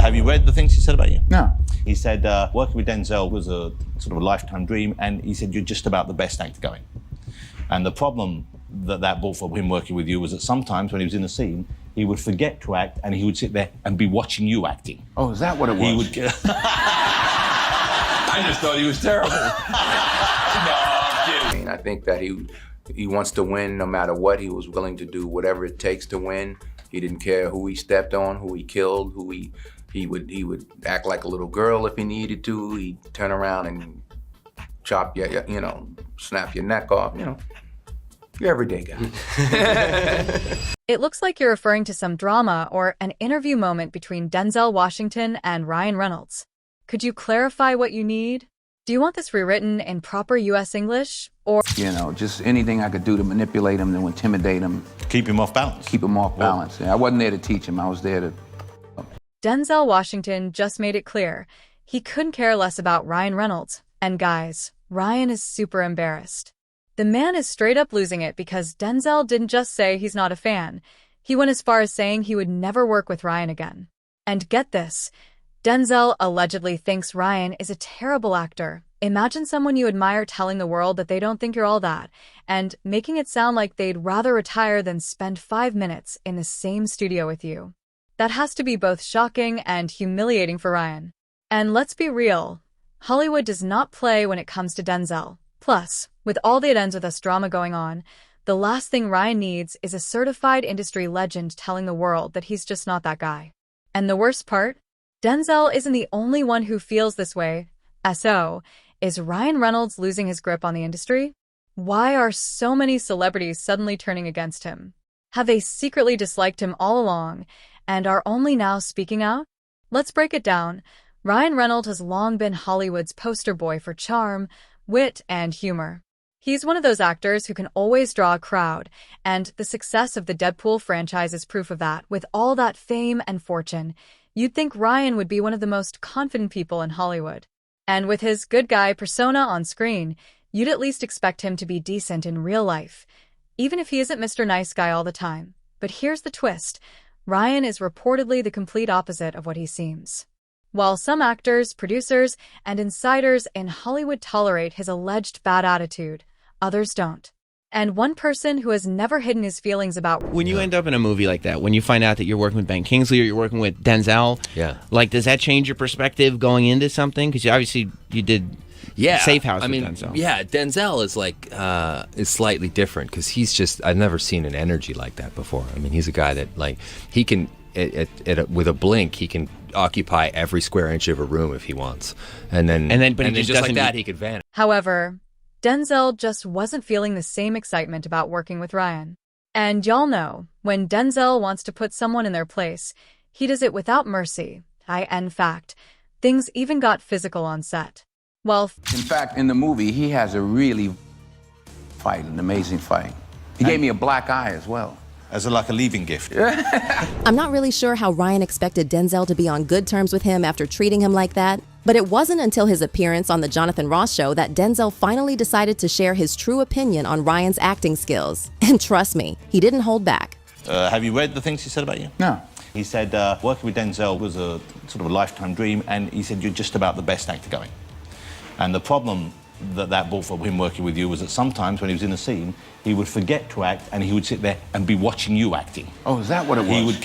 Have you read the things he said about you? No. He said working with Denzel was a sort of a lifetime dream, and he said you're just about the best actor going. And the problem that brought for him working with you was that sometimes when he was in a scene, he would forget to act, and he would sit there and be watching you acting. Oh, is that what it was? He would. I just thought he was terrible. No, I'm kidding. I think that he wants to win no matter what. He was willing to do whatever it takes to win. He didn't care who he stepped on, who he killed, who he would act like a little girl if he needed to. He'd turn around and chop your, snap your neck off, your everyday guy. It looks like you're referring to some drama or an interview moment between Denzel Washington and Ryan Reynolds. Could you clarify what you need? Do you want this rewritten in proper U.S. English, or? Just anything I could do to manipulate him, to intimidate him. Keep him off balance. Keep him off balance. I wasn't there to teach him. I was there to... Denzel Washington just made it clear he couldn't care less about Ryan Reynolds. And guys, Ryan is super embarrassed. The man is straight up losing it because Denzel didn't just say he's not a fan. He went as far as saying he would never work with Ryan again. And get this, Denzel allegedly thinks Ryan is a terrible actor. Imagine someone you admire telling the world that they don't think you're all that, and making it sound like they'd rather retire than spend 5 minutes in the same studio with you. That has to be both shocking and humiliating for Ryan. And let's be real, Hollywood does not play when it comes to Denzel. Plus, with all the It Ends With Us drama going on, the last thing Ryan needs is a certified industry legend telling the world that he's just not that guy. And the worst part? Denzel isn't the only one who feels this way. So, is Ryan Reynolds losing his grip on the industry? Why are so many celebrities suddenly turning against him? Have they secretly disliked him all along and are only now speaking out? Let's break it down. Ryan Reynolds has long been Hollywood's poster boy for charm, wit, and humor. He's one of those actors who can always draw a crowd, and the success of the Deadpool franchise is proof of that. With all that fame and fortune, you'd think Ryan would be one of the most confident people in Hollywood. And with his good guy persona on screen, you'd at least expect him to be decent in real life, even if he isn't Mr. Nice Guy all the time. But here's the twist. Ryan is reportedly the complete opposite of what he seems. While some actors, producers, and insiders in Hollywood tolerate his alleged bad attitude, others don't. And one person who has never hidden his feelings about... When you end up in a movie like that, when you find out that you're working with Ben Kingsley or you're working with Denzel, does that change your perspective going into something? Because obviously you did Safe House with Denzel. Yeah, Denzel is slightly different because he's just... I've never seen an energy like that before. I mean, he's a guy that, he can... with a blink, he can occupy every square inch of a room if he wants, and then just like that, he could vanish. However, Denzel just wasn't feeling the same excitement about working with Ryan. And y'all know, when Denzel wants to put someone in their place, he does it without mercy. In fact, things even got physical on set. In fact, in the movie, he has a really an amazing fight. He gave me a black eye as well. As a leaving gift. I'm not really sure how Ryan expected Denzel to be on good terms with him after treating him like that, but it wasn't until his appearance on the Jonathan Ross show that Denzel finally decided to share his true opinion on Ryan's acting skills. And trust me, he didn't hold back. Have you read the things he said about you? No. He said working with Denzel was a sort of a lifetime dream, and he said you're just about the best actor going. And the problem that brought for him working with you was that sometimes when he was in a scene, he would forget to act, and he would sit there and be watching you acting. Oh, is that what it was? He would.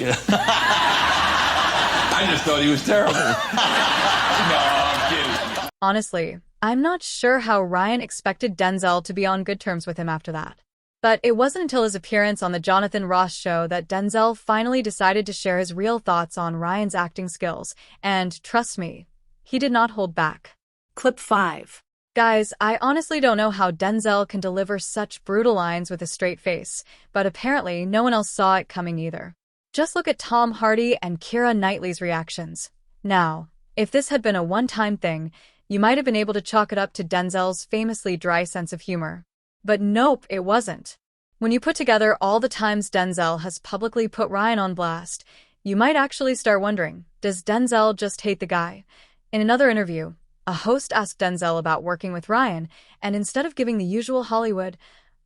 I just thought he was terrible. No, I'm kidding. Honestly, I'm not sure how Ryan expected Denzel to be on good terms with him after that. But it wasn't until his appearance on the Jonathan Ross show that Denzel finally decided to share his real thoughts on Ryan's acting skills. And trust me, he did not hold back. Clip 5. Guys, I honestly don't know how Denzel can deliver such brutal lines with a straight face, but apparently no one else saw it coming either. Just look at Tom Hardy and Keira Knightley's reactions. Now, if this had been a one-time thing, you might have been able to chalk it up to Denzel's famously dry sense of humor. But nope, it wasn't. When you put together all the times Denzel has publicly put Ryan on blast, you might actually start wondering, does Denzel just hate the guy? In another interview, a host asked Denzel about working with Ryan, and instead of giving the usual Hollywood,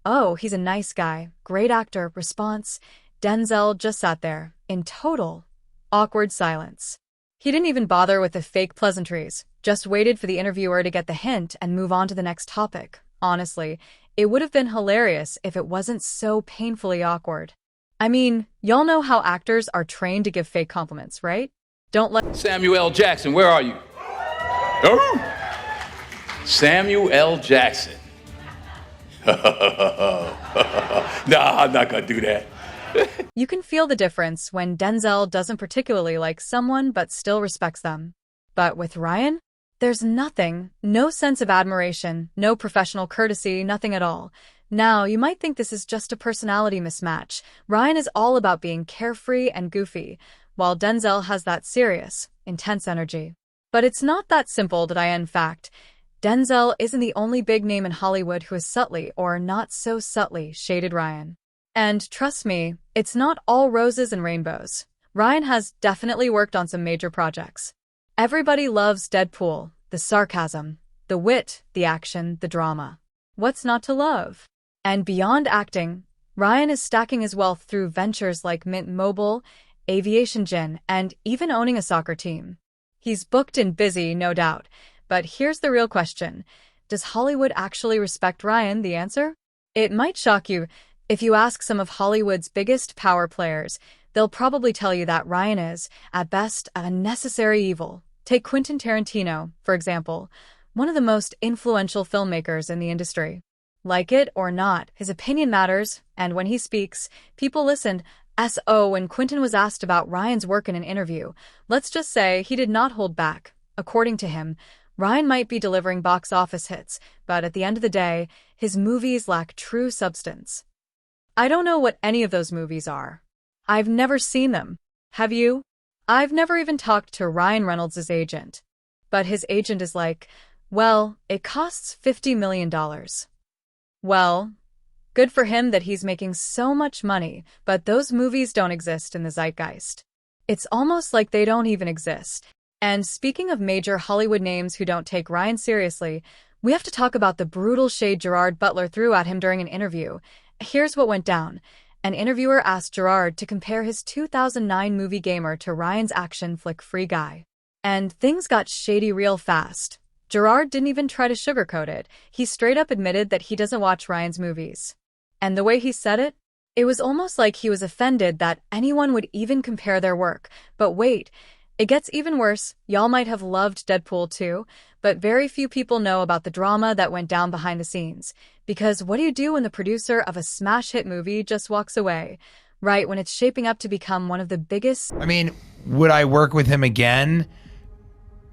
"Oh, he's a nice guy, great actor," response, Denzel just sat there, in total awkward silence. He didn't even bother with the fake pleasantries, just waited for the interviewer to get the hint and move on to the next topic. Honestly, it would have been hilarious if it wasn't so painfully awkward. I mean, y'all know how actors are trained to give fake compliments, right? Don't let Samuel L. Jackson, where are you? Oh! Samuel L. Jackson. Nah, I'm not gonna do that. You can feel the difference when Denzel doesn't particularly like someone but still respects them. But with Ryan, there's nothing, no sense of admiration, no professional courtesy, nothing at all. Now, you might think this is just a personality mismatch. Ryan is all about being carefree and goofy, while Denzel has that serious, intense energy. But it's not that simple, in fact. Denzel isn't the only big name in Hollywood who has subtly, or not so subtly, shaded Ryan. And trust me, it's not all roses and rainbows. Ryan has definitely worked on some major projects. Everybody loves Deadpool, the sarcasm, the wit, the action, the drama. What's not to love? And beyond acting, Ryan is stacking his wealth through ventures like Mint Mobile, Aviation Gin, and even owning a soccer team. He's booked and busy, no doubt. But here's the real question. Does Hollywood actually respect Ryan? The answer? It might shock you. If you ask some of Hollywood's biggest power players, they'll probably tell you that Ryan is, at best, a necessary evil. Take Quentin Tarantino, for example, one of the most influential filmmakers in the industry. Like it or not, his opinion matters, and when he speaks, people listen. When Quentin was asked about Ryan's work in an interview, let's just say he did not hold back. According to him, Ryan might be delivering box office hits, but at the end of the day, his movies lack true substance. I don't know what any of those movies are. I've never seen them. Have you? I've never even talked to Ryan Reynolds' agent. But his agent is like, well, it costs $50 million. Well, good for him that he's making so much money, but those movies don't exist in the zeitgeist. It's almost like they don't even exist. And speaking of major Hollywood names who don't take Ryan seriously, we have to talk about the brutal shade Gerard Butler threw at him during an interview. Here's what went down. An interviewer asked Gerard to compare his 2009 movie Gamer to Ryan's action flick Free Guy. And things got shady real fast. Gerard didn't even try to sugarcoat it. He straight up admitted that he doesn't watch Ryan's movies. And the way he said it, it was almost like he was offended that anyone would even compare their work. But wait, it gets even worse. Y'all might have loved Deadpool too, but very few people know about the drama that went down behind the scenes. Because what do you do when the producer of a smash hit movie just walks away? Right when it's shaping up to become one of the biggest... I mean, would I work with him again?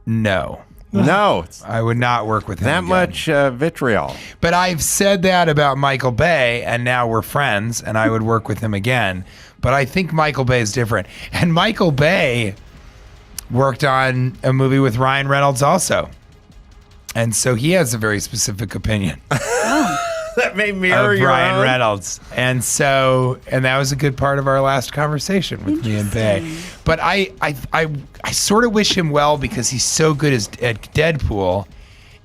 No. No. I would not work with him that again. much vitriol. But I've said that about Michael Bay, and now we're friends, and I would work with him again. But I think Michael Bay is different. And Michael Bay worked on a movie with Ryan Reynolds also. And so he has a very specific opinion. That may mirror of your Ryan own. Reynolds. And that was a good part of our last conversation with me and Bay. But I sort of wish him well because he's so good at Deadpool.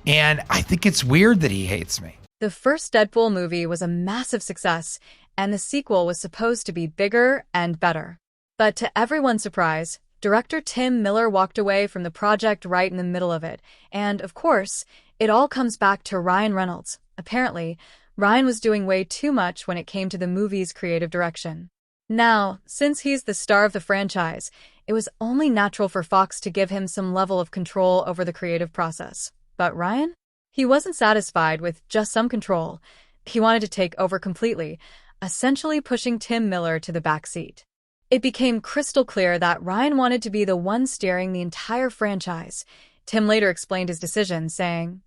And I think it's weird that he hates me. The first Deadpool movie was a massive success, and the sequel was supposed to be bigger and better. But to everyone's surprise, director Tim Miller walked away from the project right in the middle of it. And, of course, it all comes back to Ryan Reynolds. Apparently, Ryan was doing way too much when it came to the movie's creative direction. Now, since he's the star of the franchise, it was only natural for Fox to give him some level of control over the creative process. But Ryan? He wasn't satisfied with just some control. He wanted to take over completely, essentially pushing Tim Miller to the back seat. It became crystal clear that Ryan wanted to be the one steering the entire franchise. Tim later explained his decision, saying,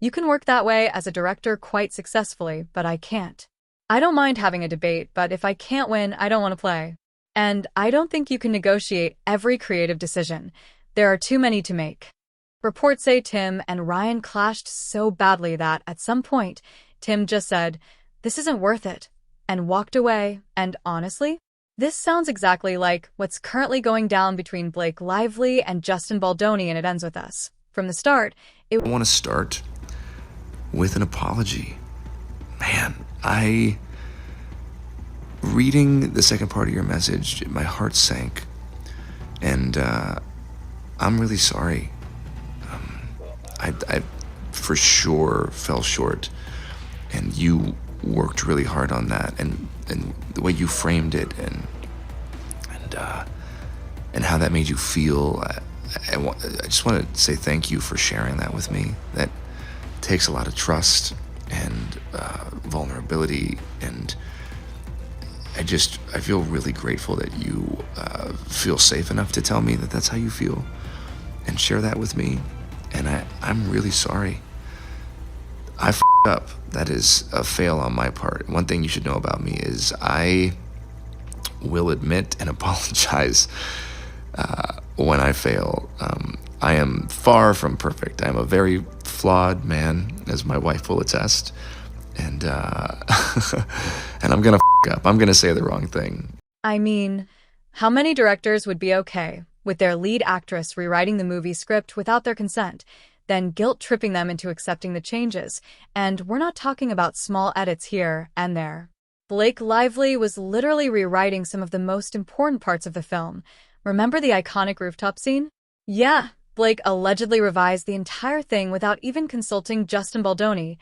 "You can work that way as a director quite successfully, but I can't. I don't mind having a debate, but if I can't win, I don't want to play. And I don't think you can negotiate every creative decision. There are too many to make." Reports say Tim and Ryan clashed so badly that, at some point, Tim just said, "This isn't worth it," and walked away. And honestly, this sounds exactly like what's currently going down between Blake Lively and Justin Baldoni, and it ends with us. From the start, I want to start with an apology. Man, reading the second part of your message, my heart sank. And I'm really sorry. I for sure fell short, and you worked really hard on that, and the way you framed it, and how that made you feel. I just want to say thank you for sharing that with me. That takes a lot of trust and vulnerability, and I feel really grateful that you feel safe enough to tell me that that's how you feel and share that with me. And I'm really sorry. I f***ed up. That is a fail on my part. One thing you should know about me is I will admit and apologize when I fail. I am far from perfect. I am a very flawed man, as my wife will attest. And and I'm gonna f*** up. I'm gonna say the wrong thing. I mean, how many directors would be okay with their lead actress rewriting the movie script without their consent, then guilt-tripping them into accepting the changes? And we're not talking about small edits here and there. Blake Lively was literally rewriting some of the most important parts of the film. Remember the iconic rooftop scene? Yeah, Blake allegedly revised the entire thing without even consulting Justin Baldoni.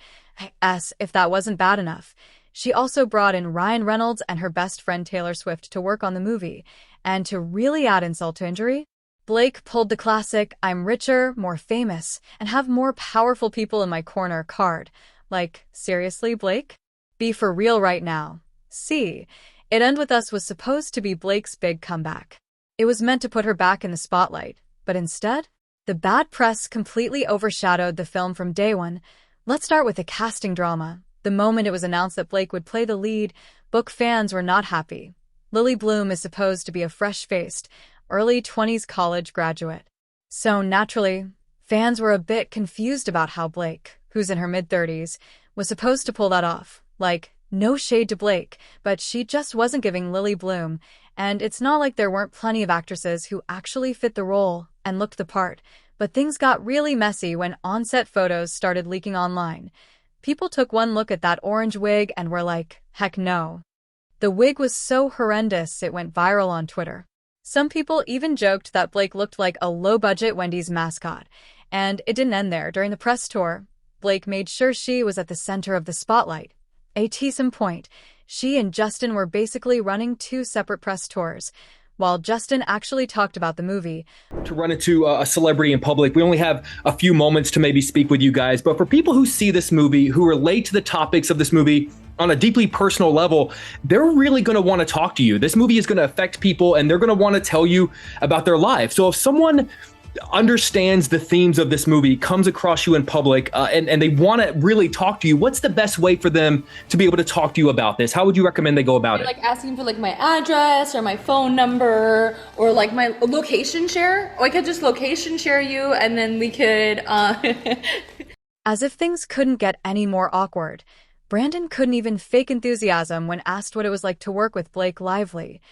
As if that wasn't bad enough, she also brought in Ryan Reynolds and her best friend Taylor Swift to work on the movie. And to really add insult to injury, Blake pulled the classic "I'm richer, more famous, and have more powerful people in my corner" card. Like, seriously, Blake? Be for real right now. See, It End With Us was supposed to be Blake's big comeback. It was meant to put her back in the spotlight, but instead, the bad press completely overshadowed the film from day one. Let's start with the casting drama. The moment it was announced that Blake would play the lead, book fans were not happy. Lily Bloom is supposed to be a fresh-faced, early 20s college graduate. So naturally, fans were a bit confused about how Blake, who's in her mid-30s, was supposed to pull that off. Like, no shade to Blake, but she just wasn't giving Lily Bloom, and it's not like there weren't plenty of actresses who actually fit the role and looked the part. But things got really messy when on-set photos started leaking online. People took one look at that orange wig and were like, heck no. The wig was so horrendous it went viral on Twitter. Some people even joked that Blake looked like a low-budget Wendy's mascot. And it didn't end there. During the press tour, Blake made sure she was at the center of the spotlight. Some point, she and Justin were basically running two separate press tours. While Justin actually talked about the movie. To run into a celebrity in public, we only have a few moments to maybe speak with you guys, but for people who see this movie, who relate to the topics of this movie on a deeply personal level, they're really going to want to talk to you. This movie is going to affect people, and they're going to want to tell you about their life. So if someone understands the themes of this movie, comes across you in public, and they want to really talk to you, what's the best way for them to be able to talk to you about this? How would you recommend they go about it? Like asking for like my address or my phone number or like my location share? Or I could just location share you and then we could... As if things couldn't get any more awkward, Brandon couldn't even fake enthusiasm when asked what it was like to work with Blake Lively.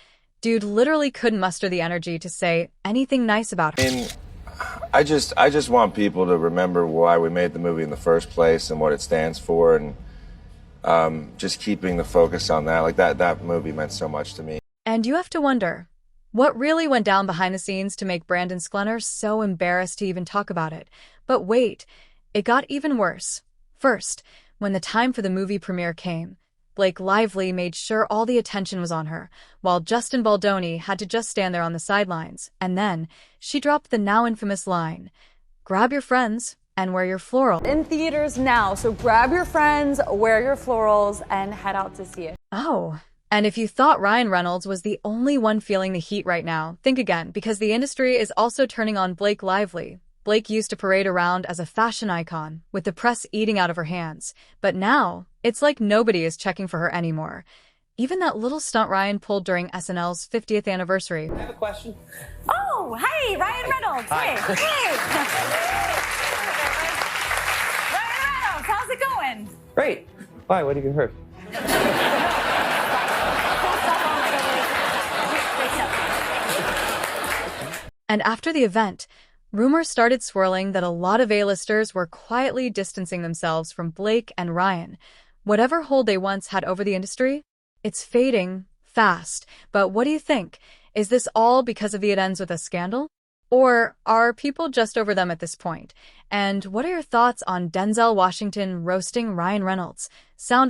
Dude literally couldn't muster the energy to say anything nice about her. I just want people to remember why we made the movie in the first place and what it stands for, and just keeping the focus on that. Like that movie meant so much to me. And you have to wonder, what really went down behind the scenes to make Brandon Sklenar so embarrassed to even talk about it? But wait, it got even worse. First, when the time for the movie premiere came, Blake Lively made sure all the attention was on her, while Justin Baldoni had to just stand there on the sidelines. And then, she dropped the now infamous line, grab your friends and wear your florals. In theaters now, so grab your friends, wear your florals, and head out to see it. Oh, and if you thought Ryan Reynolds was the only one feeling the heat right now, think again, because the industry is also turning on Blake Lively. Blake used to parade around as a fashion icon, with the press eating out of her hands. But now, it's like nobody is checking for her anymore. Even that little stunt Ryan pulled during SNL's 50th anniversary. I have a question. Oh, hey, Ryan Reynolds. Hi. Hey. Ryan Reynolds, how's it going? Great. Why? What have you heard? And after the event, rumors started swirling that a lot of A-listers were quietly distancing themselves from Blake and Ryan. Whatever hold they once had over the industry, it's fading fast. But what do you think? Is this all because of the It Ends With Us scandal? Or are people just over them at this point? And what are your thoughts on Denzel Washington roasting Ryan Reynolds? Sound